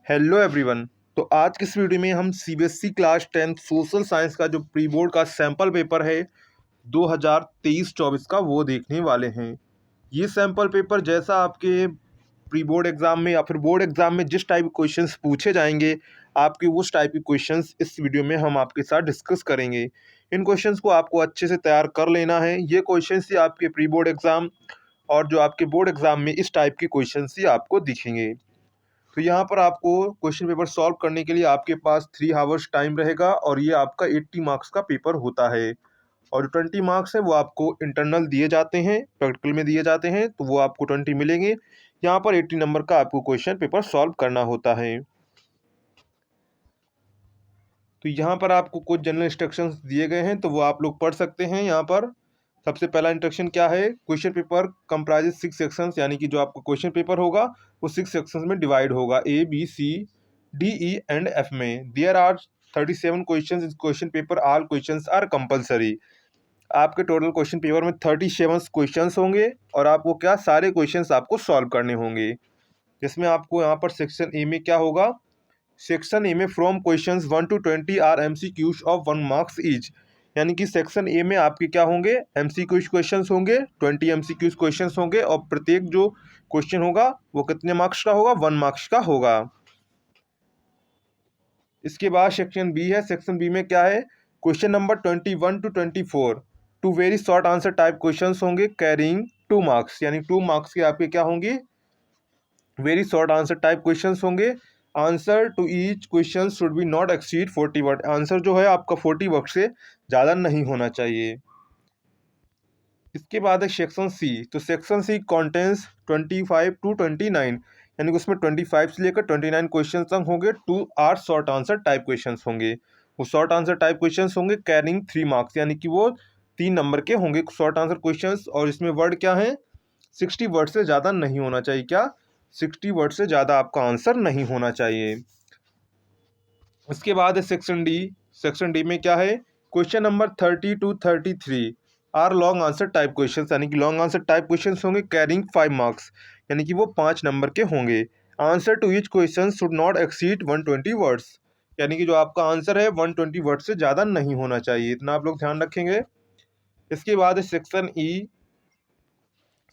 Hello everyone. तो आज की इस वीडियो में हम सीबीएसई क्लास 10 सोशल साइंस का जो प्री बोर्ड का सैंपल पेपर है 2023-24 का वो देखने वाले हैं। ये सैंपल पेपर जैसा आपके प्री बोर्ड एग्जाम में या फिर बोर्ड एग्जाम में जिस टाइप के क्वेश्चंस पूछे जाएंगे, आपके उस टाइप के क्वेश्चंस इस वीडियो में हम आपके साथ डिस्कस करेंगे। इन क्वेश्चंस को आपको अच्छे से तैयार कर लेना है। ये क्वेश्चंस ही आपके प्री बोर्ड एग्जाम और जो आपके बोर्ड एग्जाम में इस टाइप के क्वेश्चंस ही आपको दिखेंगे। तो यहाँ पर आपको क्वेश्चन पेपर सॉल्व करने के लिए आपके पास 3 आवर्स टाइम रहेगा और ये आपका 80 मार्क्स का पेपर होता है। और जो 20 मार्क्स है वो आपको इंटरनल दिए जाते हैं, प्रैक्टिकल में दिए जाते हैं, तो वो आपको 20 मिलेंगे। यहाँ पर 80 नंबर का आपको क्वेश्चन पेपर सॉल्व करना होता है। तो यहाँ पर आपको कुछ जनरल इंस्ट्रक्शंस दिए गए हैं, तो वो आप लोग पढ़ सकते हैं। यहाँ पर सबसे पहला इंस्ट्रक्शन क्या है, क्वेश्चन पेपर कंप्राइजेस 6 सेक्शंस, यानी कि जो आपका क्वेश्चन पेपर होगा वो 6 सेक्शंस में डिवाइड होगा, A B C D E and F में। There are 37 questions in question paper, all questions are compulsory. आपके टोटल क्वेश्चन पेपर में 37 क्वेश्चंस होंगे और आपको क्या सारे क्वेश्चंस आपको सॉल्व करने होंगे। जिसमें आपको यहाँ पर सेक्शन ए में क्या होगा, सेक्शन ए में from questions 1 to 20 are MCQs of 1 marks each. यानी कि सेक्शन ए में आपके क्या होंगे, MCQs क्वेश्चंस होंगे, 20 MCQs क्वेश्चंस होंगे और प्रत्येक जो क्वेश्चन होगा वो कितने मार्क्स का होगा, 1 मार्क्स का होगा। इसके बाद सेक्शन बी है। सेक्शन बी में क्या है, question number 21 to 24 to very short answer type questions होंगे कैरिंग 2 मार्क्स। यानी 2 मार्क्स के आपके क्या होंगे, very short answer type questions होंगे। Answer to each question should be not exceed 40 word. Answer जो है आपका 40 वर्ड से ज़्यादा नहीं होना चाहिए। इसके बाद है सेक्शन सी। तो सेक्शन सी कॉन्टेंस 25 to 29, यानी कि उसमें 25 से लेकर 29 क्वेश्चन तक होंगे। 2 are short answer type question होंगे। वो शॉर्ट आंसर टाइप क्वेश्चन होंगे कैरिंग 3 मार्क्स, यानी कि वो 3 नंबर के होंगे शॉर्ट आंसर क्वेश्चन। और इसमें वर्ड क्या है, 60 वर्ड से ज़्यादा नहीं होना चाहिए। क्या, 60 वर्ड से ज़्यादा आपका आंसर नहीं होना चाहिए। इसके बाद है सेक्शन डी। सेक्शन डी में क्या है, question number 30 to 33 are long answer type question, यानी कि लॉन्ग आंसर टाइप क्वेश्चन होंगे कैरिंग 5 मार्क्स, यानी कि वो 5 नंबर के होंगे। Answer to each question should not exceed 120 words, यानी कि जो आपका आंसर है 120 वर्ड से ज़्यादा नहीं होना चाहिए। इतना आप लोग ध्यान रखेंगे। इसके बाद है section E.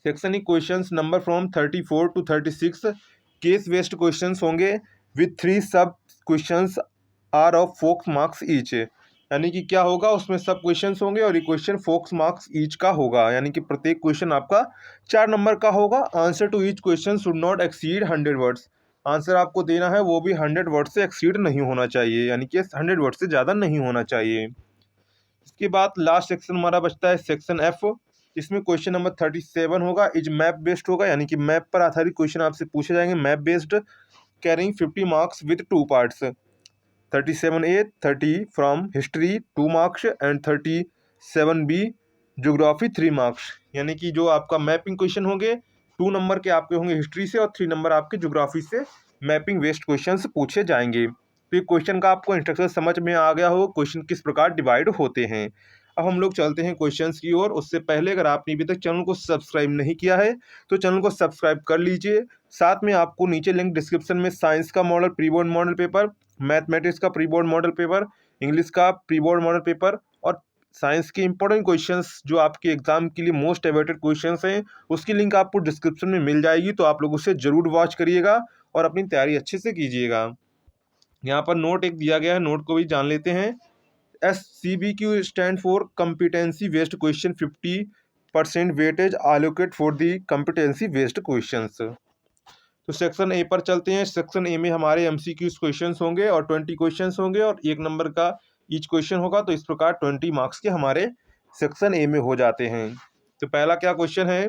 Section E questions number from 34 to 36 case based questions होंगे with 3 sub questions are of 4 marks each. यानी कि क्या होगा, उसमें सब क्वेश्चंस होंगे और ये क्वेश्चन 4 मार्क्स ईच का होगा, यानी कि प्रत्येक क्वेश्चन आपका 4 नंबर का होगा। Answer to each question should not exceed 100 words. Answer आपको देना है वो भी 100 वर्ड से एक्सीड नहीं होना चाहिए, यानी कि 100 वर्ड से ज़्यादा नहीं होना चाहिए। इसके बाद लास्ट सेक्शन हमारा बचता है सेक्शन एफ। इसमें क्वेश्चन नंबर 37 होगा, इज मैप बेस्ड होगा, यानी कि मैप पर आधारित क्वेश्चन आपसे पूछे जाएंगे, map based, carrying 50 marks with 2 parts. 37A 30 from history 2 marks and 37B geography 3 marks. यानी कि जो आपका मैपिंग क्वेश्चन होंगे 2 नंबर के आपके होंगे हिस्ट्री से और 3 नंबर आपके ज्योग्राफी से मैपिंग बेस्ड क्वेश्चन पूछे जाएंगे। तो ये क्वेश्चन का आपको इंस्ट्रक्शन समझ में आ गया हो, क्वेश्चन किस प्रकार डिवाइड होते हैं। अब हम लोग चलते हैं क्वेश्चंस की ओर। उससे पहले अगर आपने अभी तक चैनल को सब्सक्राइब नहीं किया है तो चैनल को सब्सक्राइब कर लीजिए। साथ में आपको नीचे लिंक डिस्क्रिप्शन में साइंस का model pre board model paper, mathematics का pre board model paper, English का प्री बोर्ड मॉडल पेपर और साइंस के इंपॉर्टेंट क्वेश्चंस जो आपके एग्जाम के लिए मोस्ट अवेटेड क्वेश्चंस हैं, उसकी लिंक आपको डिस्क्रिप्शन में मिल जाएगी। तो आप लोग उसे जरूर वॉच करिएगा और अपनी तैयारी अच्छे से कीजिएगा। यहाँ पर नोट एक दिया गया है, नोट को भी जान लेते हैं। SCBQ stand for competency based question, 50% weightage allocate for the competency based questions. तो सेक्शन ए पर चलते हैं। सेक्शन ए में हमारे MCQs क्वेश्चंस होंगे और 20 क्वेश्चंस होंगे और 1 नंबर का ईच क्वेश्चन होगा। तो इस प्रकार 20 मार्क्स के हमारे सेक्शन ए में हो जाते हैं। तो पहला क्या क्वेश्चन है,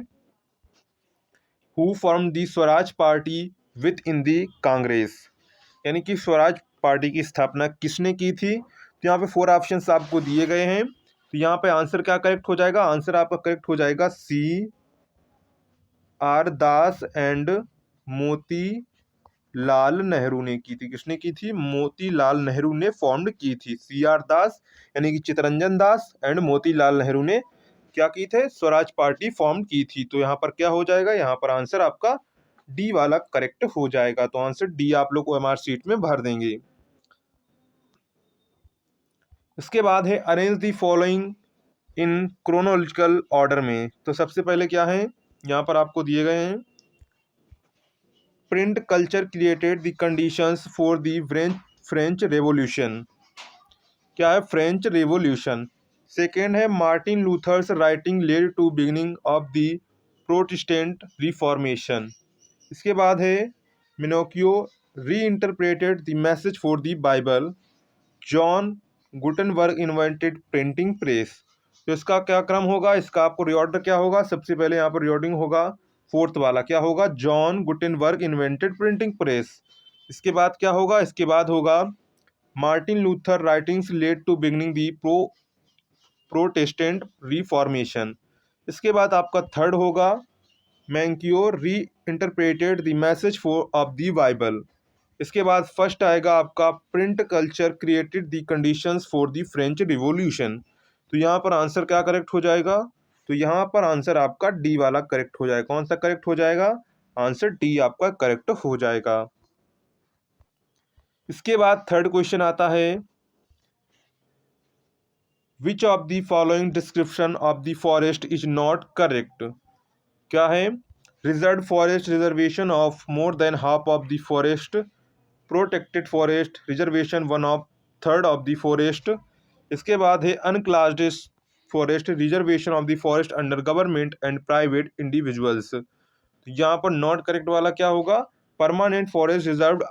who form the Swaraj Party within the Congress. यानी कि स्वराज पार्टी की स्थापना किसने की थी। तो यहाँ पे 4 ऑप्शंस आपको दिए गए हैं। तो यहाँ पे आंसर क्या करेक्ट हो जाएगा, आंसर आपका करेक्ट हो जाएगा CR Das and Moti Lal Nehru ने की थी। किसने की थी, मोतीलाल नेहरू ने फॉर्म की थी। CR दास यानी कि चितरंजन दास एंड मोतीलाल नेहरू ने क्या की थे, स्वराज पार्टी फॉर्म की थी। तो यहाँ पर क्या हो जाएगा, यहाँ पर आंसर आपका डी वाला करेक्ट हो जाएगा। तो आंसर डी आप लोग ओएमआर शीट में भर देंगे। इसके बाद है arrange the following in chronological order में। तो सबसे पहले क्या है, यहाँ पर आपको दिए गए हैं print culture created the conditions for the French revolution. क्या है, फ्रेंच रेवोल्यूशन। सेकेंड है Martin Luther's writing led to beginning of the protestant reformation. इसके बाद है Menocchio reinterpreted the message for the Bible. John Gutenberg invented printing press. तो इसका क्या क्रम होगा, इसका आपको रिऑर्डर क्या होगा, सबसे पहले यहाँ पर रिऑर्डिंग होगा फोर्थ वाला, क्या होगा, John Gutenberg invented printing press. इसके बाद क्या होगा, इसके बाद होगा Martin Luther writings led to beginning the Protestant reformation. इसके बाद आपका थर्ड होगा Menocchio reinterpreted the message for of the Bible. इसके बाद फर्स्ट आएगा आपका print culture created the conditions for the French Revolution. तो यहाँ पर आंसर क्या करेक्ट हो जाएगा, तो यहाँ पर आंसर आपका डी वाला करेक्ट हो जाएगा। कौन सा करेक्ट हो जाएगा, आंसर डी आपका करेक्ट हो जाएगा। इसके बाद थर्ड क्वेश्चन आता है which of the following description of the forest is not correct. क्या है, reserve forest, reservation of more than half of the forest, protected forest, reservation one of third of the forest. इसके बाद है अनक्लास्ड forest, reservation of the forest under government and private individuals. तो यहाँ पर not correct वाला क्या होगा, permanent forest reserved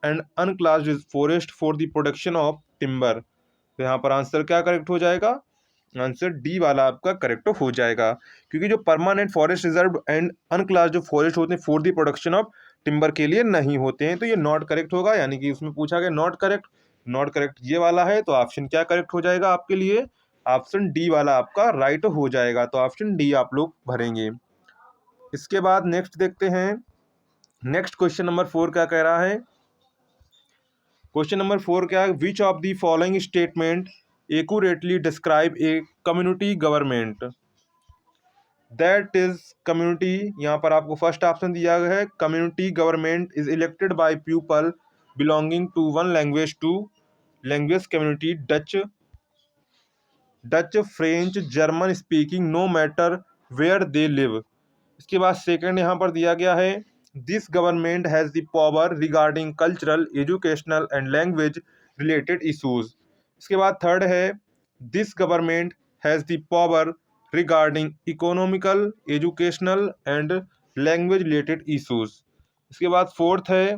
and अनक्लास्ड forest for the production of timber. तो यहाँ पर आंसर क्या करेक्ट हो जाएगा, आंसर डी वाला आपका करेक्ट हो जाएगा, क्योंकि जो परमानेंट फॉरेस्ट रिजर्व एंड अनक्लास्ड जो फॉरेस्ट होते हैं for the production of timber के लिए नहीं होते हैं। तो ये नॉट करेक्ट होगा, यानी कि उसमें पूछा गया नॉट करेक्ट, नॉट करेक्ट ये वाला है। तो ऑप्शन क्या करेक्ट हो जाएगा आपके लिए, ऑप्शन डी वाला आपका राइट हो जाएगा। तो ऑप्शन डी आप लोग भरेंगे। इसके बाद नेक्स्ट देखते हैं, नेक्स्ट क्वेश्चन नंबर 4 क्या कह रहा है। क्वेश्चन नंबर 4 क्या है, which of the following statement accurately describe a community government. That is community, यहाँ पर आपको फर्स्ट ऑप्शन दिया गया है community government is elected by people belonging to one language to language community Dutch French German speaking no matter where they live. इसके बाद second यहाँ पर दिया गया है this government has the power regarding cultural educational and language related issues. इसके बाद third है this government has the power regarding economical educational and language related issues. इसके बाद फोर्थ है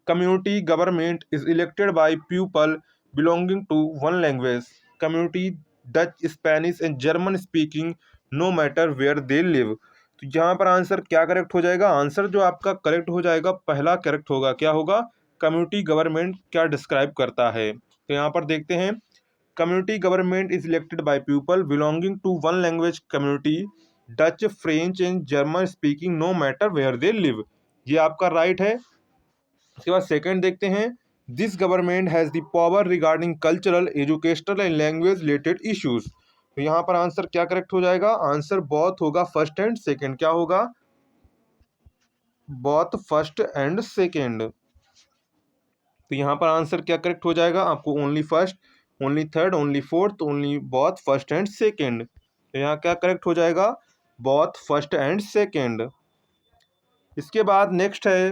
community government is elected by people belonging to one language community Dutch Spanish and German speaking no matter where they live. तो यहाँ पर answer क्या correct हो जाएगा, answer जो आपका करेक्ट हो जाएगा पहला करेक्ट होगा, क्या होगा, कम्युनिटी गवर्नमेंट क्या डिस्क्राइब करता है। तो यहाँ पर देखते हैं community government is elected by people belonging to one language community Dutch French and German speaking no matter where they live, ये आपका राइट है। इसके बाद सेकंड देखते हैं this government has the power regarding cultural educational and language related issues. तो यहाँ पर आंसर क्या करेक्ट हो जाएगा, आंसर बोथ होगा फर्स्ट एंड सेकंड, क्या होगा, बोथ फर्स्ट एंड सेकंड। तो यहाँ पर आंसर क्या करेक्ट हो जाएगा, आपको only first, only third, only fourth, only both first and second. तो यहाँ क्या करेक्ट हो जाएगा, बोथ फर्स्ट एंड सेकंड। इसके बाद नेक्स्ट है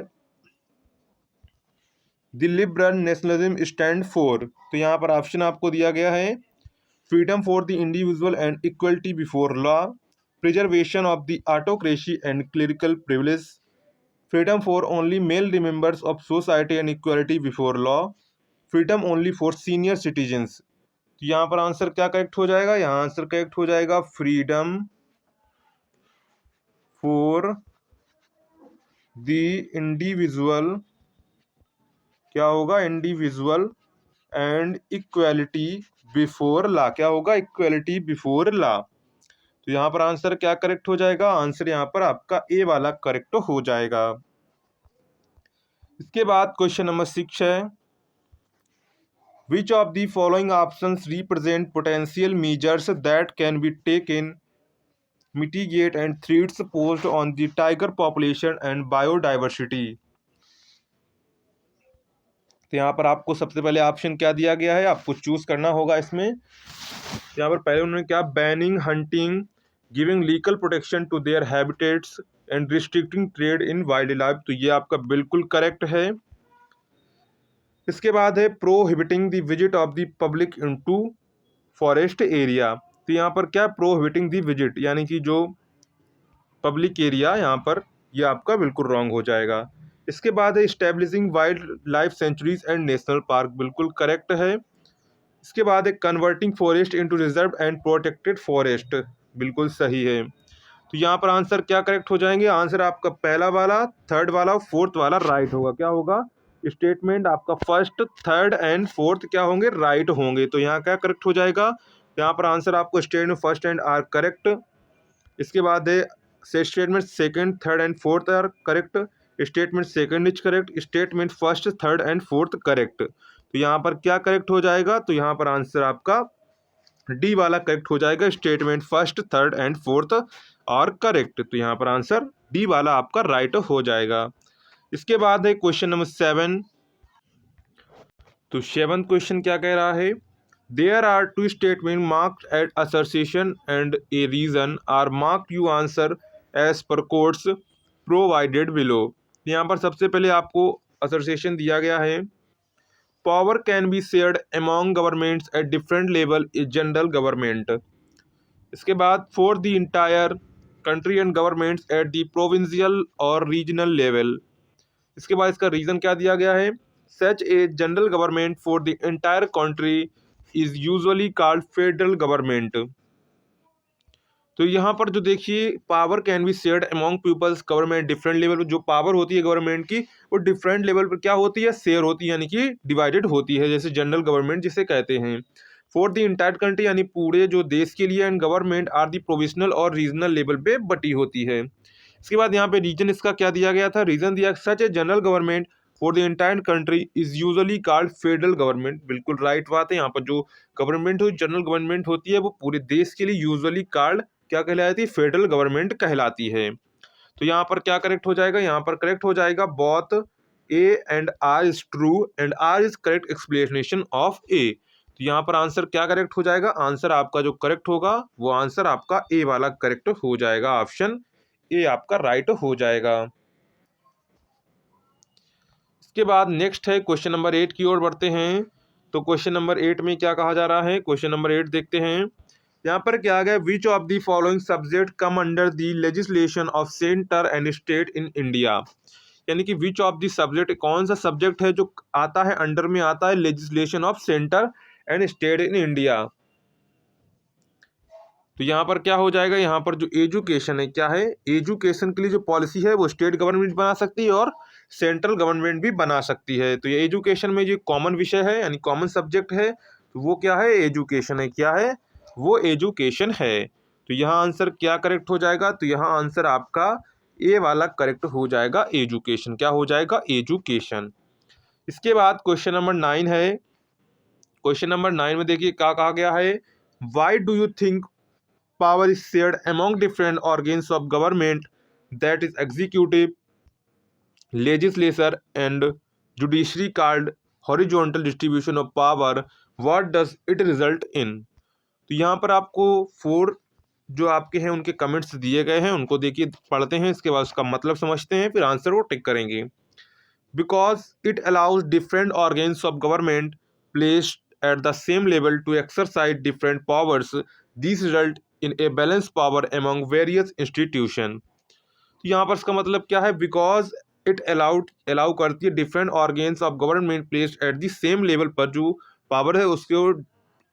the liberal nationalism stand for. तो यहाँ पर ऑप्शन आपको दिया गया है freedom for the individual and equality before law, preservation of the autocracy and clerical privilege, freedom for only male members of society and equality before law, freedom only for senior citizens. तो यहाँ पर answer क्या correct हो जाएगा, यहाँ answer correct हो जाएगा freedom for the individual, क्या होगा, individual and equality before law, क्या होगा, इक्वलिटी बिफोर लॉ। तो यहाँ पर आंसर क्या करेक्ट हो जाएगा, आंसर यहाँ पर आपका ए वाला करेक्ट हो जाएगा। इसके बाद क्वेश्चन नंबर 6 है which of the following options represent potential measures that can be taken mitigate and threats posed on the tiger population and biodiversity। तो यहाँ पर आपको सबसे पहले ऑप्शन क्या दिया गया है, आपको चूज करना होगा इसमें। यहाँ पर पहले उन्होंने क्या, banning hunting, giving legal protection to their habitats and restricting trade in wildlife. तो ये आपका बिल्कुल करेक्ट है। इसके बाद है prohibiting the visit of the public into forest area. तो यहाँ पर क्या, प्रोहिबिटिंग द विजिट यानी कि जो पब्लिक एरिया, यहाँ पर ये आपका बिल्कुल रॉन्ग हो जाएगा। इसके बाद है establishing wild life sanctuaries and national park, बिल्कुल करेक्ट है। इसके बाद है converting forest into reserve and protected forest, बिल्कुल सही है। तो यहाँ पर आंसर क्या करेक्ट हो जाएंगे, आंसर आपका पहला वाला, थर्ड वाला और फोर्थ वाला राइट होगा। क्या होगा, स्टेटमेंट आपका फर्स्ट, थर्ड एंड फोर्थ क्या होंगे, राइट होंगे। तो यहाँ क्या करेक्ट हो जाएगा, यहाँ पर आंसर आपको statement first and are correct. इसके बाद है statement second, third and fourth are correct. Statement second is correct, statement first, third and fourth correct. तो यहाँ पर क्या करेक्ट हो जाएगा, तो यहाँ पर आंसर आपका डी वाला करेक्ट हो जाएगा, statement first, third and fourth और करेक्ट। तो यहाँ पर आंसर डी वाला आपका राइट हो जाएगा। इसके बाद है क्वेश्चन नंबर 7। तो 7th क्वेश्चन क्या कह रहा है, there are two statement marked at association and a reason are mark you answer as per codes provided below. यहाँ पर सबसे पहले आपको असोसिएशन दिया गया है, power can be shared among governments at different level is general government. इसके बाद for the entire country and governments at the provincial और रीजनल लेवल। इसके बाद इसका रीजन क्या दिया गया है, such a general government for the entire country is usually called federal government. तो यहाँ पर जो देखिए, power can be shared among peoples government different level पर, जो पावर होती है गवर्नमेंट की वो डिफरेंट लेवल पर क्या होती है, शेयर होती है, यानी कि डिवाइडेड होती है, जैसे जनरल गवर्नमेंट जिसे कहते हैं। फॉर द इंटायर कंट्री यानी पूरे जो देश के लिए, and government are the provisional और रीजनल लेवल पे बटी होती है। इसके बाद यहाँ पे रीजन इसका क्या दिया गया था, रीजन दिया such a general government for the entire country is usually called federal government, बिल्कुल राइट बात है। यहाँ पर जो गवर्नमेंट हो, जनरल गवर्नमेंट होती है, वो पूरे देश के लिए यूजुअली कॉल्ड क्या कहलाती है, फेडरल गवर्नमेंट कहलाती है। तो यहाँ पर क्या करेक्ट हो जाएगा, यहाँ पर करेक्ट हो जाएगा both A and R is true and R is correct explanation of A. तो यहाँ पर आंसर क्या करेक्ट हो जाएगा, आंसर आपका जो करेक्ट होगा वो आंसर आपका ए वाला करेक्ट हो जाएगा, ऑप्शन ए आपका राइट हो जाएगा। इसके बाद नेक्स्ट है क्वेश्चन नंबर 8 की ओर बढ़ते हैं। तो क्वेश्चन नंबर 8 में क्या कहा जा रहा है, क्वेश्चन नंबर 8 देखते हैं। यहाँ पर क्या आ गया, विच of the following subject come under the legislation of centre and state in India. यानी कि विच ऑफ द सब्जेक्ट, कौन सा सब्जेक्ट है जो आता है, अंडर में आता है legislation of centre and state in India. तो यहाँ पर क्या हो जाएगा, यहाँ पर जो एजुकेशन है, क्या है, एजुकेशन के लिए जो पॉलिसी है वो स्टेट गवर्नमेंट बना सकती है और सेंट्रल गवर्नमेंट भी बना सकती है। तो ये एजुकेशन में जो कॉमन विषय है यानी कॉमन सब्जेक्ट है, तो वो क्या है, एजुकेशन है। क्या है, वो एजुकेशन है। तो यहाँ आंसर क्या करेक्ट हो जाएगा, तो यहाँ आंसर आपका ए वाला करेक्ट हो जाएगा, एजुकेशन। क्या हो जाएगा, एजुकेशन। इसके बाद क्वेश्चन नंबर 9 है। क्वेश्चन नंबर 9 में देखिए क्या कहा गया है, why do you think power is shared among different organs of government, that is executive, legislature and judiciary, called horizontal distribution of power, what does it result in। तो यहाँ पर आपको 4 जो आपके हैं उनके कमेंट्स दिए गए हैं, उनको देखिए, पढ़ते हैं, इसके बाद उसका मतलब समझते हैं, फिर आंसर वो टिक करेंगे। Because it allows different organs of government placed at the same level to exercise different powers, these result in a balanced power among various institutions। तो यहाँ पर इसका मतलब क्या है, बिकॉज इट अलाउ करती है different organs of government placed at the same level पर जो पावर है उसको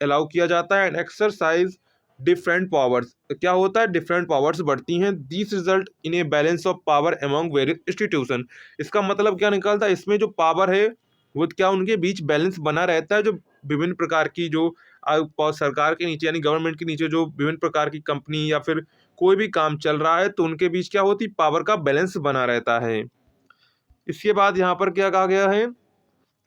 अलाउ किया जाता है, एंड एक्सरसाइज डिफरेंट पावर्स, क्या होता है, डिफरेंट पावर्स बढ़ती हैं, this result in a balance of power among various institution. इसका मतलब क्या निकलता है, इसमें जो पावर है वो क्या उनके बीच बैलेंस बना रहता है, जो विभिन्न प्रकार की जो सरकार के नीचे यानी गवर्नमेंट के नीचे जो विभिन्न प्रकार की कंपनी या फिर कोई भी काम चल रहा है तो उनके बीच क्या होती, पावर का बैलेंस बना रहता है। इसके बाद यहाँ पर क्या कहा गया है,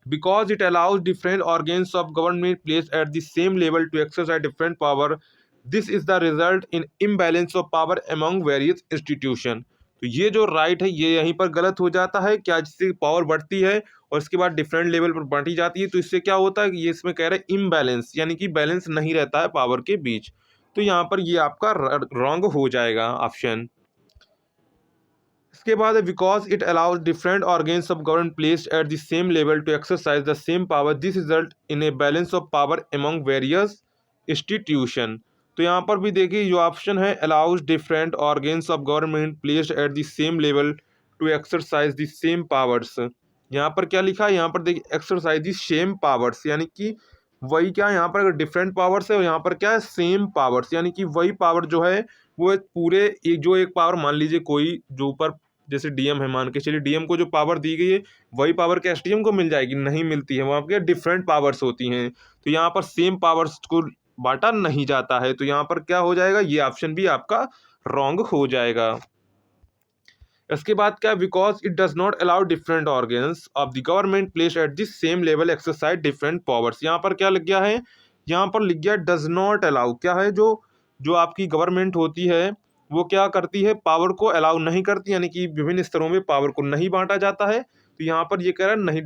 because it allows different organs of government placed at the same level to exercise different power, this is the result in imbalance of power among various institution. तो ये जो राइट है ये यहीं पर गलत हो जाता है, क्या जिससे पावर बढ़ती है और इसके बाद डिफरेंट लेवल पर बांटी जाती है, तो इससे क्या होता है कि ये इसमें कह रहे हैं इम्बैलेंस, यानी कि बैलेंस नहीं रहता है पावर के बीच। तो यहाँ पर ये आपका रॉन्ग हो जाएगा ऑप्शन। इसके बाद because it allows different organs of government placed at the same level to exercise the same power, this result in a balance of power among various institution. तो यहाँ पर भी देखिए जो ऑप्शन है allows different organs of government placed at the same level to exercise the same powers. यहाँ पर क्या लिखा है, यहाँ पर देखिए एक्सरसाइज द सेम पावर्स, यानी कि वही क्या है, यहाँ पर डिफरेंट पावर्स है और यहाँ पर क्या है सेम पावर्स, यानी कि वही पावर जो है वो एक पूरे एक जो एक पावर मान लीजिए कोई जो ऊपर जैसे डीएम है, मान के चलिए डीएम को जो पावर दी गई है वही पावर क्या एसडीएम को मिल जाएगी, नहीं मिलती है, वहाँ पे डिफरेंट पावर्स होती हैं। तो यहाँ पर सेम पावर्स को बांटा नहीं जाता है, तो यहाँ पर क्या हो जाएगा, ये ऑप्शन भी आपका रॉन्ग हो जाएगा। इसके बाद क्या, because it does not allow different organs of the government place at the same level exercise different powers. यहाँ पर क्या लिख गया है, यहाँ पर लिख गया डज नॉट अलाउ, क्या है जो जो आपकी गवर्नमेंट होती है वो क्या करती है, पावर को अलाउ नहीं करती, यानी कि विभिन्न स्तरों में पावर को नहीं बांटा जाता है। तो यहाँ पर ये कह रहा है नहीं,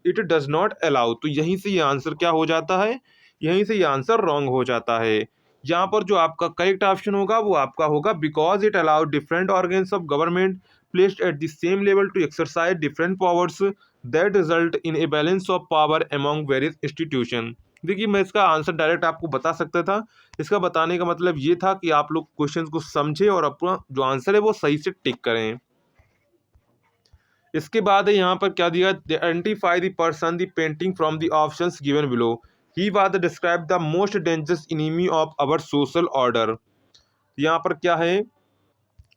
इट डज नॉट अलाउ, तो यहीं से ये आंसर क्या हो जाता है, यहीं से ये आंसर रॉन्ग हो जाता है। यहाँ पर जो आपका करेक्ट ऑप्शन होगा वो आपका होगा because it allow different organs of government placed at the same level to exercise different powers that result in a balance of power among various institutions। देखिए मैं इसका आंसर डायरेक्ट आपको बता सकता था, इसका बताने का मतलब ये था कि आप लोग क्वेश्चन को समझे और अपना जो आंसर है वो सही से टिक करें। इसके बाद है यहाँ पर क्या दिया, identify the person the painting from the options given below, he was describe the most dangerous enemy of our social order. यहाँ पर क्या है,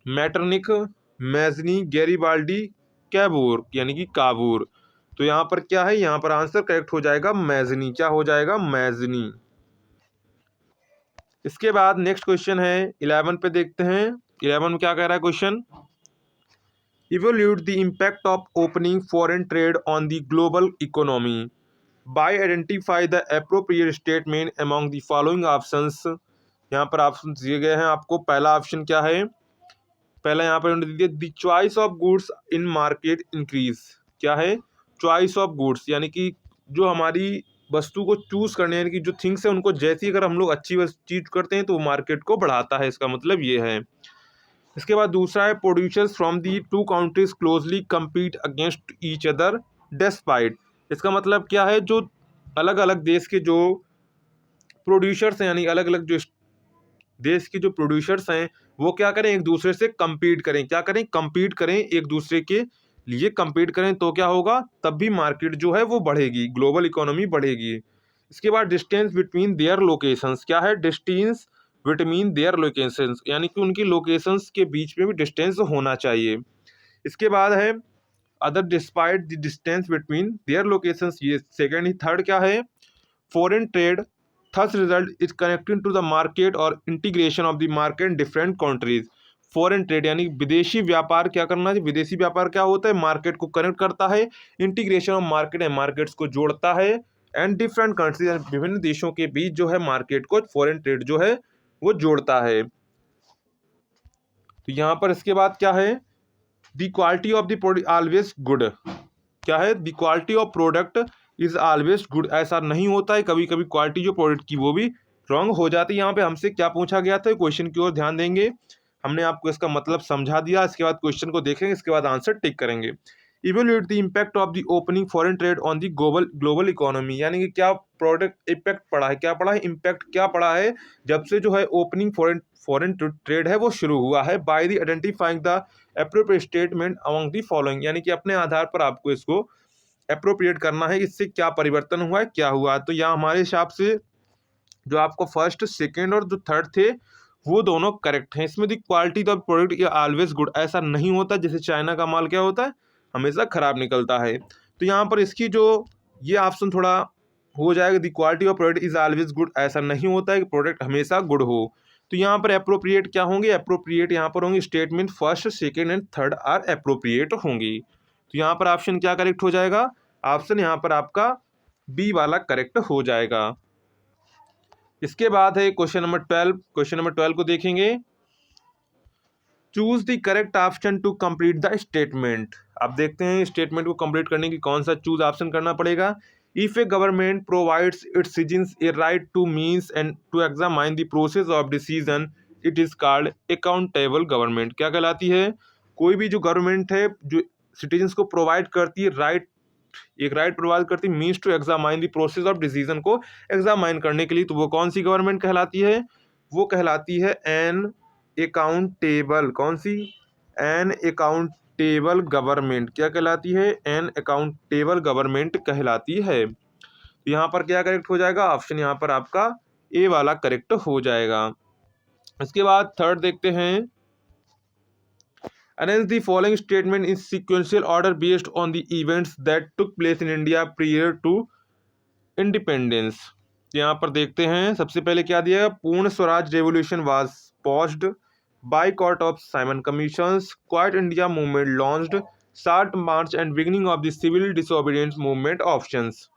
मैटरनिक, मैजनी, गैरीबाल्डी, कैबूर यानी कि काबूर। तो यहाँ पर क्या है, यहाँ पर आंसर करेक्ट हो जाएगा मैजनी, क्या हो जाएगा मैजनी। इसके बाद नेक्स्ट क्वेश्चन है 11 पे देखते हैं। 11 में क्या कह रहा है question, evolute the impact of opening foreign trade on the global economy bye identify the appropriate statement among the following options. यहाँ पर ऑप्शन दिए गए हैं आपको, पहला ऑप्शन क्या है, पहला यहाँ पर दे दिया the choice of goods in market increase, क्या है चॉइस ऑफ गुड्स, यानी कि जो हमारी वस्तु को चूज करने, यानी कि जो थिंग्स है उनको जैसी अगर हम लोग अच्छी चीज करते हैं तो वो मार्केट को बढ़ाता है, इसका मतलब ये है। इसके बाद दूसरा है producers from the two countries closely compete against each other despite, इसका मतलब क्या है, जो अलग अलग देश के जो प्रोड्यूसर्स हैं, यानी अलग अलग जो देश के जो प्रोड्यूसर्स हैं वो क्या करें, एक दूसरे से compete करें, क्या करें compete करें, एक दूसरे के लिए compete करें, तो क्या होगा, तब भी मार्केट जो है वो बढ़ेगी, ग्लोबल इकोनॉमी बढ़ेगी। इसके बाद डिस्टेंस बिटवीन देयर लोकेशंस, क्या है डिस्टेंस बिटवीन देयर लोकेशंस, यानी कि उनकी लोकेशंस के बीच में भी डिस्टेंस होना चाहिए। इसके बाद है other despite the distance between their locations, ये सेकंड ही। थर्ड क्या है, foreign trade thus result is connecting to the market और integration of the market in different countries. Foreign trade यानी विदेशी व्यापार क्या करना है, विदेशी व्यापार क्या होता है, मार्केट को कनेक्ट करता है, इंटीग्रेशन ऑफ मार्केट है मार्केट्स को जोड़ता है, एंड डिफरेंट कंट्रीज विभिन्न देशों के बीच जो है मार्केट को फॉरेन ट्रेड जो है वो जोड़ता है। तो यहाँ पर इसके बाद क्या है, the quality of the product always good, क्या है the quality of product is always good, ऐसा नहीं होता है, कभी कभी क्वालिटी जो प्रोडक्ट की वो भी रॉन्ग हो जाती है। यहाँ पे हमसे क्या पूछा गया था, क्वेश्चन की ओर ध्यान देंगे, हमने आपको इसका मतलब समझा दिया, इसके बाद क्वेश्चन को देखेंगे, इसके बाद आंसर टिक करेंगे। Evaluate the impact of the opening foreign trade on the global economy, यानी कि क्या प्रोडक्ट इम्पैक्ट पड़ा है, क्या पड़ा है इम्पैक्ट, क्या पड़ा है जब से जो है ओपनिंग फॉरेन ट्रेड है वो शुरू हुआ है, by the identifying the appropriate statement among the following, यानी कि अपने आधार पर आपको इसको अप्रोप्रिएट करना है, इससे क्या परिवर्तन हुआ है, क्या हुआ। तो यहाँ हमारे हिसाब से जो आपको फर्स्ट सेकंड और जो थर्ड थे वो दोनों करेक्ट हैं। इसमें दी क्वालिटी ऑफ प्रोडक्ट या ऑलवेज गुड ऐसा नहीं होता, जैसे चाइना का माल क्या होता है हमेशा खराब निकलता है। तो यहाँ पर इसकी जो ये ऑप्शन थोड़ा हो जाएगा, the quality of product is always good, ऐसा नहीं होता है कि प्रोडक्ट हमेशा गुड हो। तो यहाँ पर अप्रोप्रिएट क्या होंगे, अप्रोप्रिएट यहाँ पर होंगे statement first second and third are appropriate होंगी। तो यहाँ पर ऑप्शन क्या करेक्ट हो जाएगा, ऑप्शन यहाँ पर आपका बी वाला करेक्ट हो जाएगा। इसके बाद है क्वेश्चन नंबर 12। क्वेश्चन नंबर 12 को देखेंगे। Choose the correct option to complete the statement. आप देखते हैं स्टेटमेंट को कंप्लीट करने की कौन सा चूज ऑप्शन करना पड़ेगा। If a government provides its citizens a right to means and to examine the process of decision, it is called accountable government. क्या कहलाती है? कोई भी जो गवर्नमेंट है जो सिटीजन्स को प्रोवाइड करती है राइट, एक राइट प्रोवाइड करती है means to examine the process of decision को एग्जामाइन करने के लिए, तो वो कौन सी गवर्नमेंट कहलाती है? वो कहलाती है एन अकाउंटेबल। कौन सी? N accountable government. क्या कहलाती है? एन अकाउंटेबल गवर्नमेंट कहलाती है। यहाँ पर क्या करेक्ट हो जाएगा? ऑप्शन यहाँ पर आपका ए वाला करेक्ट हो जाएगा। इसके बाद थर्ड देखते हैं। Arrange the following statement in sequential order based on the events that took place in India prior to independence। यहाँ पर देखते हैं सबसे पहले क्या दिया है। Purna Swaraj revolution was passed, boycott of Simon commissions, quit India movement launched, salt march and beginning of the civil disobedience movement. Options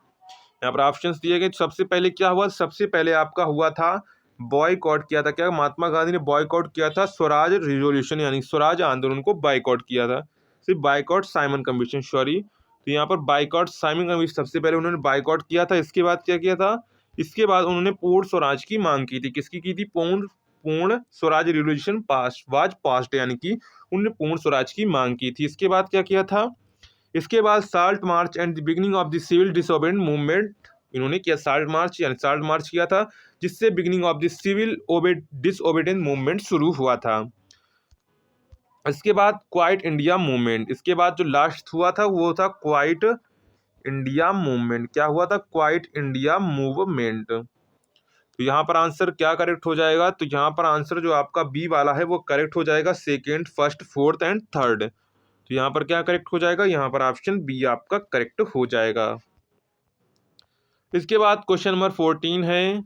यहाँ पर ऑप्शंस दिए गए। सबसे पहले क्या हुआ? सबसे पहले आपका हुआ था बॉयकॉट किया था। क्या महात्मा गांधी ने बॉयकॉट किया था? स्वराज रिवॉल्यूशन यानी स्वराज आंदोलन को बाइकॉट किया था। सिर्फ बाइकॉट साइमन कमीशन, सॉरी, तो यहाँ पर बाइकॉट साइमन कमीशन सबसे पहले उन्होंने बाइकॉट किया था। इसके बाद क्या किया था? इसके बाद उन्होंने पूर्ण स्वराज की मांग की थी। किसकी की थी? पूर्ण स्वराज रिवॉल्यूशन वाज पास्ड, यानी कि उन्होंने पूर्ण स्वराज की मांग की थी। इसके बाद क्या किया था? इसके बाद salt march and the beginning of the civil disobedience movement इन्होंने किया। साल्ट मार्च यानी साल्ट मार्च किया था, जिससे beginning of the civil disobedience movement शुरू हुआ था। इसके बाद क्वाइट इंडिया मूवमेंट। इसके बाद जो लास्ट हुआ था वो था क्वाइट इंडिया मूवमेंट। क्या हुआ था? Quite India movement. तो यहाँ पर आंसर क्या करेक्ट हो जाएगा? तो यहाँ पर आंसर जो आपका बी वाला है वो करेक्ट हो जाएगा, second, first, fourth and third. तो यहाँ पर क्या करेक्ट हो जाएगा? यहाँ पर ऑप्शन बी आपका करेक्ट हो जाएगा। इसके बाद क्वेश्चन नंबर 14 है।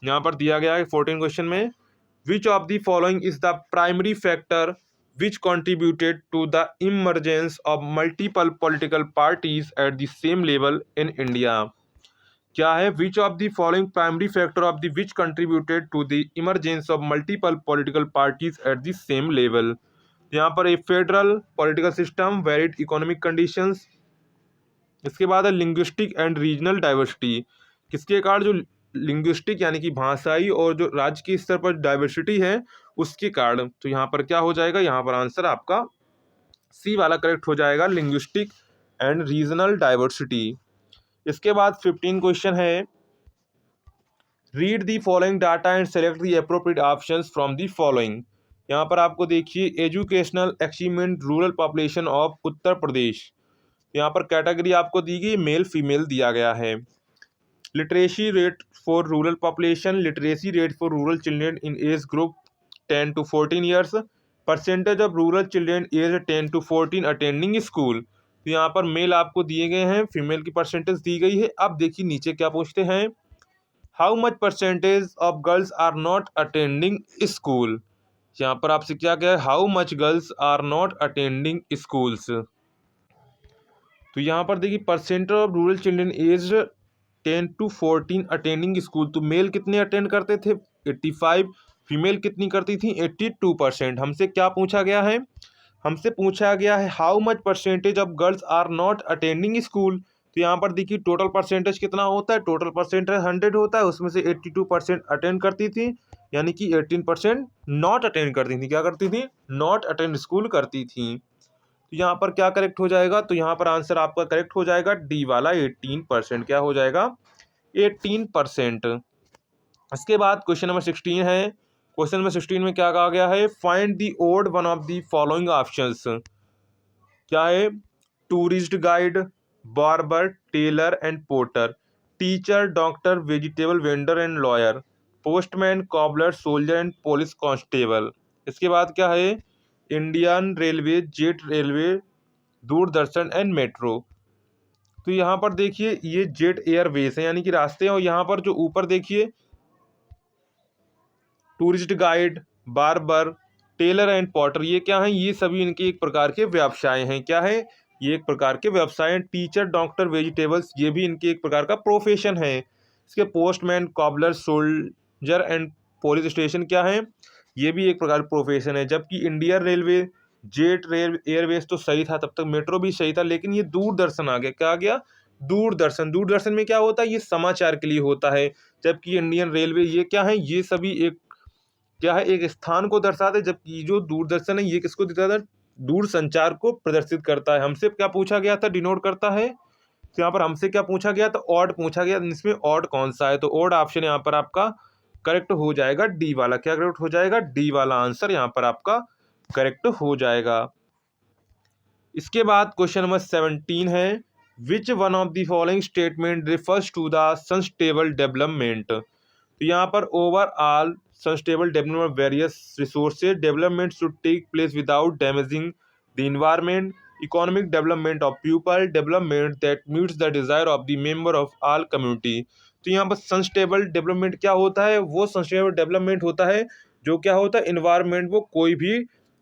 यहाँ पर दिया गया है 14 क्वेश्चन में, which of the following is the primary factor which contributed to the emergence of multiple political parties at the same level in India. क्या है? Which of the following primary factor of the which contributed to the emergence of multiple political parties at the same level. यहाँ पर a federal political system, varied economic conditions. इसके बाद है linguistic and regional diversity. किसके कारण? जो linguistic यानी कि भाषाई और जो राज्य के स्तर पर डाइवर्सिटी है उसके कारण। तो यहाँ पर क्या हो जाएगा? यहाँ पर आंसर आपका सी वाला करेक्ट हो जाएगा, लिंग्विस्टिक एंड रीजनल डाइवर्सिटी। इसके बाद 15 क्वेश्चन है, read the following data and select the appropriate options from the following. यहाँ पर आपको देखिए educational achievement rural population of Uttar Pradesh. यहाँ पर कैटेगरी आपको दी गई, मेल फीमेल दिया गया है। Literacy rate for rural population, literacy rate for rural children in age group 10 to 14 years, percentage of rural children age 10 to 14 attending school. तो यहाँ पर मेल आपको दिए गए हैं, फीमेल की परसेंटेज दी गई है। अब देखिए नीचे क्या पूछते हैं, how much percentage of girls are not attending school. यहाँ पर आपसे क्या क्या है, how much girls are not attending schools. तो यहाँ पर देखिए percentage of rural children age 10 to 14 attending school. तो मेल कितने अटेंड करते थे? 85। फीमेल कितनी करती थी? 82%। हमसे क्या पूछा गया है? हमसे पूछा गया है how much percentage of girls are not attending school. तो यहाँ पर देखिए टोटल परसेंटेज कितना होता है? टोटल परसेंटेज 100 होता है, उसमें से 82% अटेंड करती थी, यानी कि 18% नॉट अटेंड करती थी। क्या करती थी? नॉट अटेंड स्कूल करती थी। तो यहाँ पर क्या करेक्ट हो जाएगा? तो यहाँ पर आंसर आपका करेक्ट हो जाएगा डी वाला 18%। क्या हो जाएगा? 18%। इसके बाद क्वेश्चन नंबर 16 है। क्वेश्चन नंबर 16 में क्या कहा गया है, find the odd one of the following options. क्या है? Tourist guide, barber, tailor and porter, teacher, doctor, vegetable vendor and lawyer, postman, cobbler, soldier and police constable. इसके बाद क्या है? Indian railway, jet railway, Doordarshan and metro. तो यहाँ पर देखिए ये जेट एयरवेज है, यानी कि रास्ते हैं। और यहाँ पर जो ऊपर देखिए tourist guide, barber, tailor and potter, ये क्या है? ये सभी इनके एक प्रकार के व्यवसाय हैं। क्या है? ये एक प्रकार के व्यवसाय हैं। टीचर, डॉक्टर, वेजिटेबल्स, ये भी इनके एक प्रकार का प्रोफेशन है। इसके postman, cobbler, passenger and police station क्या है, ये भी एक प्रकार प्रोफेशन है। जबकि Indian railway, jet rail Airways तो सही था, तब तक मेट्रो भी सही था, लेकिन ये दूरदर्शन आ गया। क्या आ गया? दूरदर्शन। दूरदर्शन में क्या होता है, ये समाचार के लिए होता है। जबकि इंडियन रेलवे ये क्या है, ये सभी एक क्या है, एक स्थान को दर्शाते हैं। जबकि जो दूरदर्शन है ये किसको दिखाता है, दूर संचार को प्रदर्शित करता है। हमसे क्या पूछा गया था, डिनोट करता है। तो यहाँ पर हमसे क्या पूछा गया, तो ऑड पूछा गया, इसमें ऑड कौन सा है, तो ऑड ऑप्शन यहाँ पर आपका करेक्ट हो जाएगा डी वाला। क्या करेक्ट हो जाएगा, डी वाला आंसर यहाँ पर आपका करेक्ट हो जाएगा। इसके बाद क्वेश्चन नंबर 17 है, which one of the following statement refers to the sustainable development. तो यहाँ पर overall sustainable development various resources development should take place without damaging the environment, economic development of people, development that meets the desire of the member of all community. तो यहाँ पर sustainable development क्या होता है, वो सस्टेनेबल डेवलपमेंट होता है जो क्या होता है, इन्वायरमेंट को कोई भी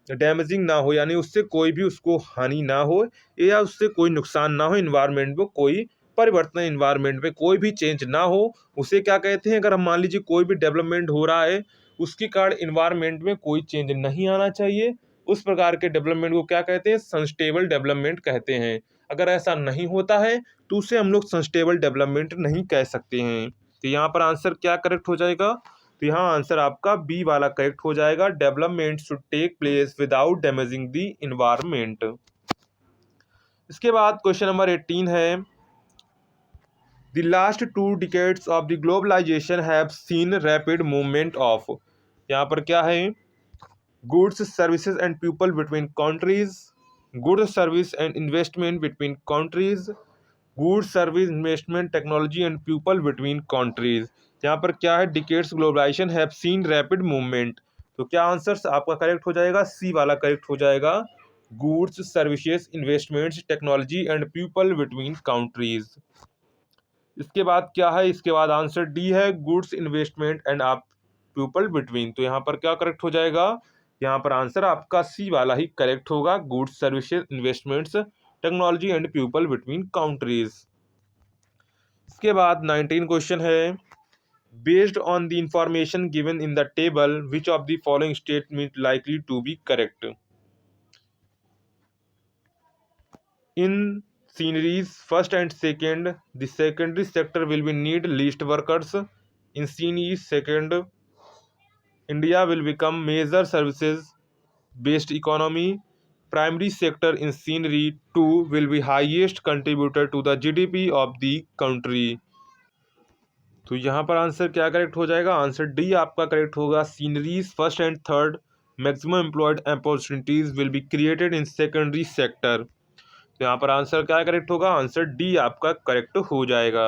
डैमेजिंग ना हो, यानी उससे कोई भी उसको हानि ना हो या उससे कोई नुकसान ना हो, इन्वायरमेंट को कोई परिवर्तन, इन्वायरमेंट में कोई भी चेंज ना हो, उसे क्या कहते हैं। अगर हम मान लीजिए कोई भी डेवलपमेंट हो रहा है, उसके कारण इन्वायरमेंट में कोई चेंज नहीं आना चाहिए, उस प्रकार के डेवलपमेंट को क्या कहते हैं, सस्टेनेबल डेवलपमेंट कहते हैं। अगर ऐसा नहीं होता है तो उसे हम लोग सस्टेनेबल डेवलपमेंट नहीं कह सकते हैं। तो यहाँ पर आंसर क्या करेक्ट हो जाएगा, तो यहाँ आंसर आपका बी वाला करेक्ट हो जाएगा, development should take place without damaging the environment. इसके बाद क्वेश्चन नंबर 18 है, The last 2 decades of the globalization have seen rapid movement of। यहाँ पर क्या है, goods, services and people between countries, goods, service and investment between countries, goods, service, investment, technology and people between countries। यहाँ पर क्या है, decades globalization have seen rapid movement। तो क्या आंसर आपका करेक्ट हो जाएगा, सी वाला करेक्ट हो जाएगा, goods, services, investments, technology and people between countries। इसके बाद क्या है, इसके बाद आंसर डी है, गुड्स, इन्वेस्टमेंट एंड आप पीपल बिटवीन। तो यहाँ पर क्या करेक्ट हो जाएगा, यहाँ पर आंसर आपका सी वाला ही करेक्ट होगा, goods, services, investments, technology and people between countries. इसके बाद 19 क्वेश्चन है, based on the information given in the table which of the following statement likely to be correct. In sceneries first and second, the secondary sector will be need least workers. In sceneries second, India will become major services based economy. Primary sector in scenery 2 will be highest contributor to the GDP of the country। तो यहाँ पर answer क्या correct हो जाएगा, answer D आपका correct होगा, sceneries first and third maximum employed opportunities will be created in secondary sector. तो यहाँ पर आंसर क्या करेक्ट होगा, आंसर डी आपका करेक्ट हो जाएगा।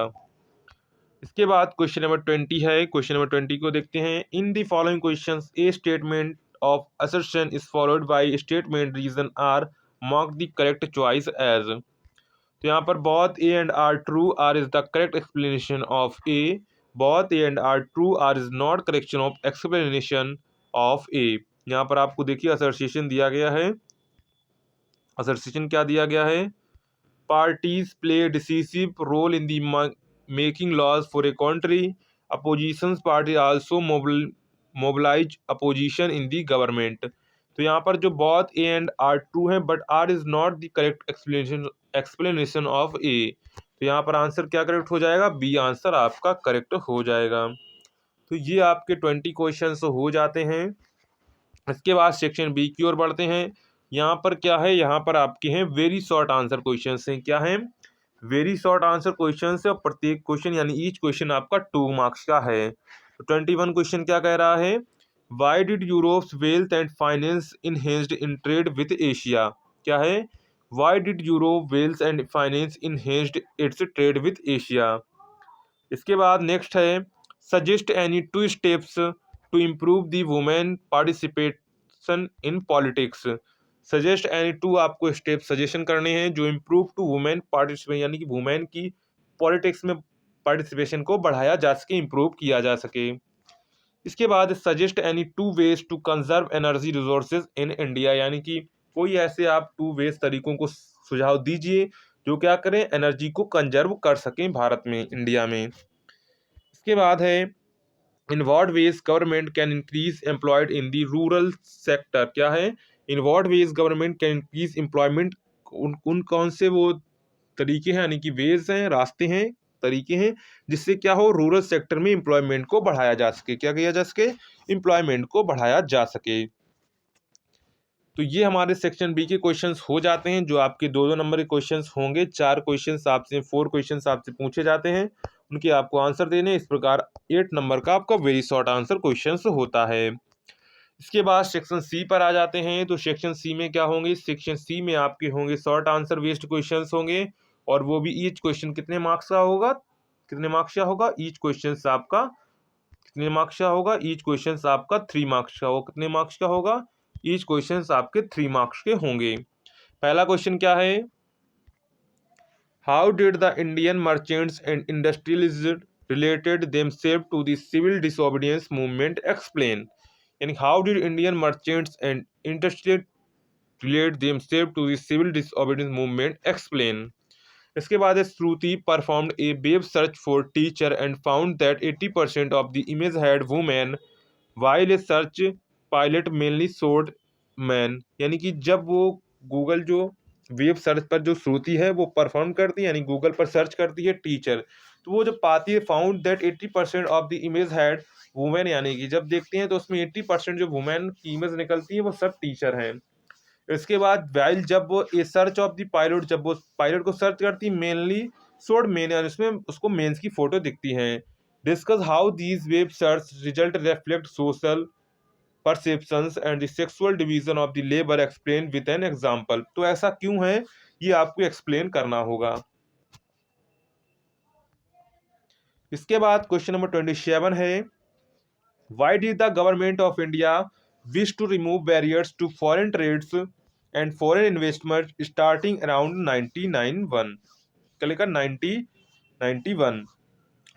इसके बाद क्वेश्चन नंबर 20 है, क्वेश्चन नंबर 20 को देखते हैं, in the following questions a statement of assertion is followed by statement reason are, mark the correct choice as. तो यहाँ पर both A and R true, R is the correct explanation of A, both A and R true, R is not correction of explanation of A. यहाँ पर आपको देखिए assertion दिया गया है, असर्शन क्या दिया गया है, parties play a decisive role in the making laws for a country. Opposition party also mobilize opposition in the government। तो यहाँ पर जो both A and R true है, but R is not the correct explanation of A। तो यहाँ पर answer क्या correct हो जाएगा, बी आंसर आपका करेक्ट हो जाएगा। तो ये आपके 20 क्वेश्चन हो जाते हैं। इसके बाद सेक्शन बी की ओर बढ़ते हैं। यहाँ पर क्या है, यहाँ पर आपके हैं वेरी शॉर्ट आंसर क्वेश्चन हैं। क्या है, वेरी शॉर्ट आंसर क्वेश्चन है, और प्रत्येक क्वेश्चन यानी ईच क्वेश्चन आपका 2 मार्क्स का है। तो 21 क्वेश्चन क्या कह रहा है, why did Europe's wealth and finance enhanced in trade with Asia. क्या है, why did Europe wealth and finance enhanced its trade with Asia. इसके बाद नेक्स्ट है, suggest any 2 steps to improve the women participation in politics. Suggest any 2 आपको step suggestion करने हैं जो improve to women participation, यानी कि वुमेन की पॉलिटिक्स में पार्टिसिपेशन को बढ़ाया जा सके, इम्प्रूव किया जा सके। इसके बाद suggest any 2 ways to conserve energy resources in India, यानी कि कोई ऐसे आप 2 वेज तरीकों को सुझाव दीजिए जो क्या करें, एनर्जी को कंजर्व कर सकें भारत में, इंडिया में। इसके बाद है in what ways government can increase employed in the rural sector, क्या है, in what ways government can increase employment, उन कौन से वो तरीके हैं, यानी कि वेज हैं, रास्ते हैं, तरीके हैं, जिससे क्या हो, रूरल सेक्टर में एम्प्लॉयमेंट को बढ़ाया जा सके, क्या किया जा सके, एम्प्लॉयमेंट को बढ़ाया जा सके। तो ये हमारे सेक्शन बी के क्वेश्चंस हो जाते हैं, जो आपके दो दो नंबर के क्वेश्चंस होंगे। 4 क्वेश्चंस आपसे, 4 क्वेश्चंस आपसे पूछे जाते हैं, उनके आपको आंसर देने। इस प्रकार 8 नंबर का आपका वेरी शॉर्ट आंसर क्वेश्चंस होता है। इसके बाद सेक्शन सी पर आ जाते हैं। तो सेक्शन सी में क्या होंगे, सेक्शन सी में आपके होंगे शॉर्ट आंसर बेस्ड क्वेश्चंस होंगे, और वो भी ईच क्वेश्चन कितने मार्क्स का होगा, कितने मार्क्स का होगा, ईच क्वेश्चन आपका कितने मार्क्स का होगा, ईच क्वेश्चन आपका 3 मार्क्स का होगा, कितने मार्क्स का होगा, ईच क्वेश्चन आपके 3 मार्क्स के होंगे। पहला क्वेश्चन क्या है, how did the Indian merchants and industrialist related themselves to the civil disobedience movement, explain, यानी how did Indian merchants and industrial relate themselves to the civil disobedience movement, explain। इसके बाद है, श्रुति performed a web search for teacher and found that 80% of the image had women while a search pilot mainly showed men, यानी कि जब वो Google जो web search पर जो श्रुति है वो परफॉर्म करती है, यानी गूगल पर सर्च करती है टीचर, तो वो जो पाती है, found that 80% of the image had women, यानी कि जब देखते हैं तो उसमें 80% जो वुमेन की इमेज निकलती है वो सब टीचर हैं। इसके बाद वाइल, जब वो ए सर्च ऑफ द पायलट, जब वो पायलट को सर्च करती, मेनली सोड मेन, यानी उसमें उसको मेंस की फोटो दिखती हैं। Discuss how these web search result reflect social perceptions and the sexual division of the labour, explain with an example. तो ऐसा क्यों है, ये आपको एक्सप्लेन करना होगा। इसके बाद क्वेश्चन नंबर 27 है, Why did the government of India wish to remove barriers to foreign trades and foreign investment starting around 1991? कल 1991।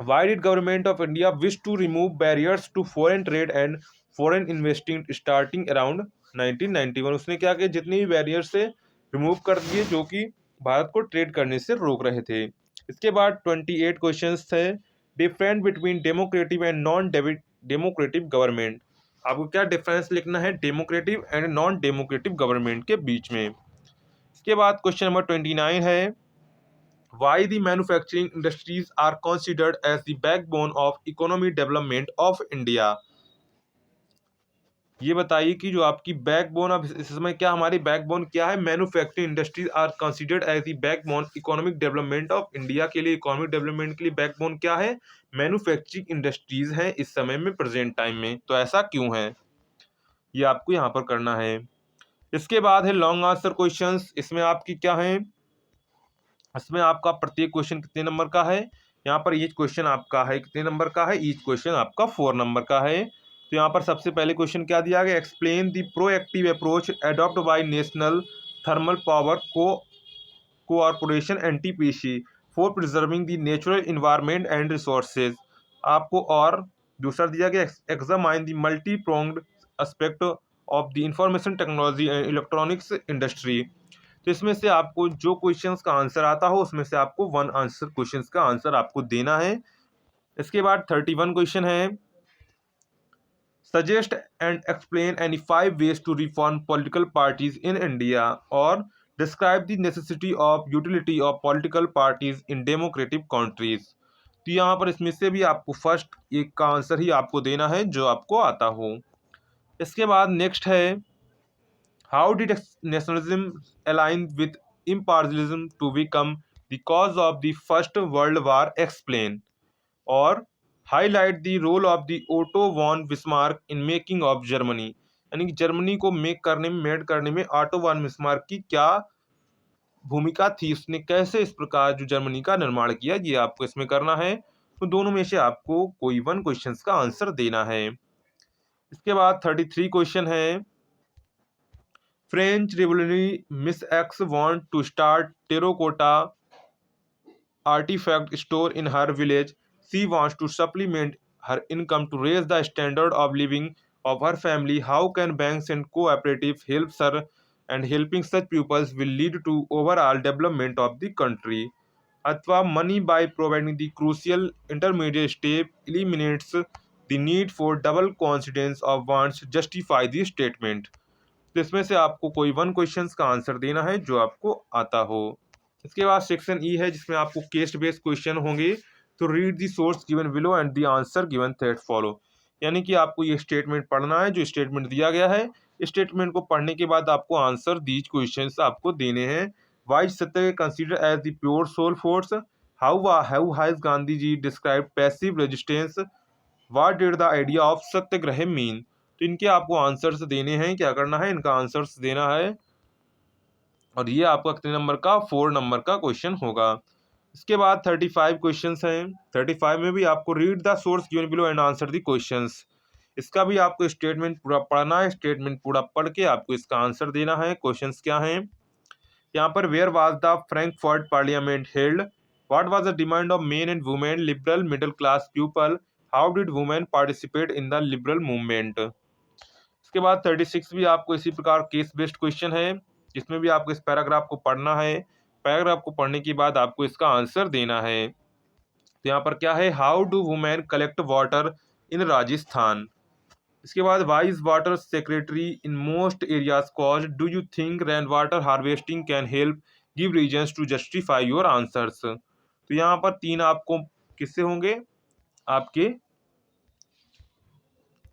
Why did government of India wish to remove barriers to foreign trade and foreign investing starting around 1991? उसने क्या किया, जितने भी barrier से remove कर दिए जो कि भारत को ट्रेड करने से रोक रहे थे। इसके बाद 28 क्वेश्चंस थे, different between democrative and non democrative government. आपको क्या डिफरेंस लिखना है democrative and non democrative government के बीच में। इसके बाद क्वेश्चन नंबर 29 है, why the manufacturing industries are considered as the backbone of economy development of India. ये बताइए कि जो आपकी बैकबोन, अब इस समय क्या हमारी बैकबोन क्या है, manufacturing industries are considered as the backbone economic development of India, के लिए इकोनॉमिक डेवलपमेंट के लिए बैकबोन क्या है, मैन्युफैक्चरिंग इंडस्ट्रीज है इस समय में, प्रेजेंट टाइम में। तो ऐसा क्यों है, ये आपको यहाँ पर करना है। इसके बाद है लॉन्ग आंसर क्वेश्चंस। इसमें आपकी क्या है, इसमें आपका प्रत्येक क्वेश्चन कितने नंबर का है, यहाँ पर ईच क्वेश्चन आपका है कितने नंबर का है, ईच क्वेश्चन आपका 4 नंबर का है। तो यहाँ पर सबसे पहले क्वेश्चन क्या दिया गया, explain the proactive approach adopt by national thermal power corporation NTPC for preserving the natural environment and resources. आपको, और दूसरा दिया गया, examine the multi pronged aspect of the information technology and electronics industry. तो इसमें से आपको जो क्वेश्चंस का आंसर आता हो उसमें से आपको 1 आंसर क्वेश्चंस का आंसर आपको देना है। इसके बाद 31 क्वेश्चन है, suggest and explain any 5 ways to reform political parties in India और describe the necessity of utility of political parties in democratic countries. तो यहाँ पर इसमें से भी आपको फर्स्ट एक का आंसर ही आपको देना है जो आपको आता हो। इसके बाद नेक्स्ट है, how did nationalism align with impartialism to become the cause of the First World War, explain, और highlight the role of the Otto von Bismarck in making of Germany, यानी कि जर्मनी को मेक करने में, made करने में Otto von Bismarck की क्या भूमिका थी, उसने कैसे इस प्रकार जो जर्मनी का निर्माण किया, ये आपको इसमें करना है। तो दोनों में से आपको कोई 1 क्वेश्चन का आंसर देना है। इसके बाद 33 क्वेश्चन है, French revolutionary Miss X want to start terracotta artifact store in her village. She wants to supplement her income to raise the standard of living of her family. How can banks and cooperatives help her, and helping such pupils will lead to overall development of the country. अथवा money by providing the crucial intermediate step eliminates the need for double coincidence of wants justify the statement. तो इसमें से आपको कोई one question का answer देना है जो आपको आता हो। इसके बाद सेक्शन ई है जिसमें आपको केस बेस्ड क्वेश्चन होंगे। तो read the source given below and the answer given that follow, यानी कि आपको ये स्टेटमेंट पढ़ना है जो स्टेटमेंट दिया गया है। स्टेटमेंट को पढ़ने के बाद आपको आंसर दीज क्वेश्चंस आपको देने हैं। Why satya consider as the pure soul force, how has Gandhi ji describe passive resistance, what did the idea of satyagraha mean. तो इनके आपको आंसर्स देने हैं। क्या करना है, इनका आंसर्स देना है। और ये आपका कितने नंबर का, 4 नंबर का क्वेश्चन होगा। इसके बाद 35 क्वेश्चंस हैं। 35 में भी आपको read the source given below and answer the questions, इसका भी आपको स्टेटमेंट पूरा पढ़ना है। स्टेटमेंट पूरा पढ़ के आपको इसका आंसर देना है। क्वेश्चंस क्या हैं यहाँ पर, where was the Frankfurt parliament held, what was the demand of men and women liberal middle class people, how did women participate in the liberal movement. इसके बाद 36 भी आपको इसी प्रकार केस बेस्ड क्वेश्चन है, जिसमें भी आपको इस पैराग्राफ को पढ़ना है। पैराग्राफ को पढ़ने के बाद आपको इसका आंसर देना है। तो यहाँ पर क्या है, how do women collect water in Rajasthan. इसके बाद why is water secretary in most areas cause, do you think rain water harvesting can help, give reasons to justify your answers. तो यहाँ पर 3 आपको किससे होंगे, आपके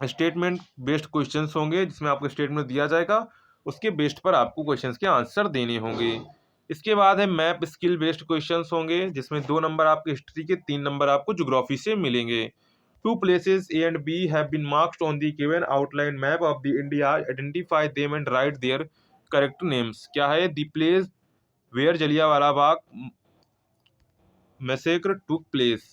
स्टेटमेंट बेस्ड क्वेश्चंस होंगे, जिसमें आपको स्टेटमेंट दिया जाएगा उसके बेस्ड पर आपको क्वेश्चंस के आंसर देने होंगे। इसके बाद है मैप स्किल बेस्ड क्वेश्चंस होंगे, जिसमें 2 नंबर आपके हिस्ट्री के, 3 नंबर आपको ज्योग्राफी से मिलेंगे। 2 places A and B have been marked on the given outline map of the India, identify them and write their correct names। क्या है, the place where Jallianwala Bagh massacre took place।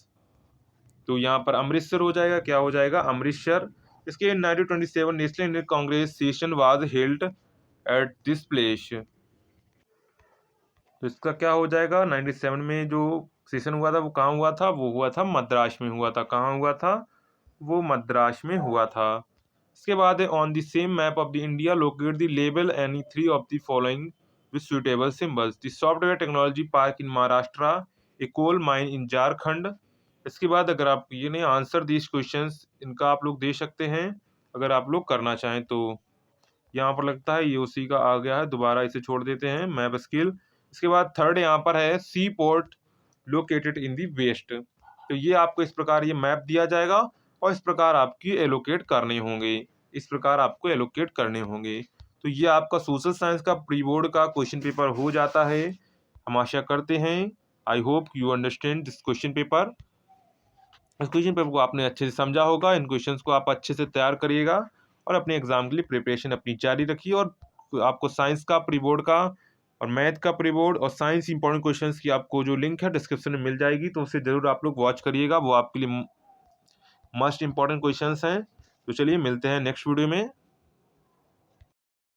तो यहाँ पर अमृतसर हो जाएगा, क्या हो जाएगा, अमृतसर। इसके 1927 national Indian Congress session was held at this place. तो इसका क्या हो जाएगा, 97 में जो सेशन हुआ था वो कहाँ हुआ था, वो हुआ था मद्रास में हुआ था। कहाँ हुआ था, वो मद्रास में हुआ था। इसके बाद है on the same map of the India locate the label any 3 of the following with suitable symbols, the software technology park in Maharashtra, a coal mine in Jharkhand. इसके बाद अगर आप ये नहीं आंसर दिस क्वेश्चंस, इनका आप लोग दे सकते हैं अगर आप लोग करना चाहें तो। यहाँ पर लगता है ये उसी का आ गया है, दोबारा इसे छोड़ देते हैं, मैप स्किल। इसके बाद थर्ड यहाँ पर है sea port located in the west. तो ये आपको इस प्रकार ये मैप दिया जाएगा और इस प्रकार आपकी एलोकेट करने होंगे, इस प्रकार आपको एलोकेट करने होंगे। तो ये आपका सोशल साइंस का प्री बोर्ड का क्वेश्चन पेपर हो जाता है। हम आशा करते हैं, I hope you understand this question paper. इस क्वेश्चन पेपर को आपने अच्छे से समझा होगा। इन क्वेश्चंस को आप अच्छे से तैयार करिएगा और अपने एग्जाम के लिए प्रिपरेशन अपनी जारी रखिए। और आपको साइंस का प्री बोर्ड का और मैथ का प्री बोर्ड और साइंस इंपॉर्टेंट क्वेश्चंस की आपको जो लिंक है डिस्क्रिप्शन में मिल जाएगी, तो उसे जरूर आप लोग वॉच करिएगा, वो आपके लिए मस्ट इंपॉर्टेंट क्वेश्चंस हैं। तो चलिए मिलते हैं नेक्स्ट वीडियो में।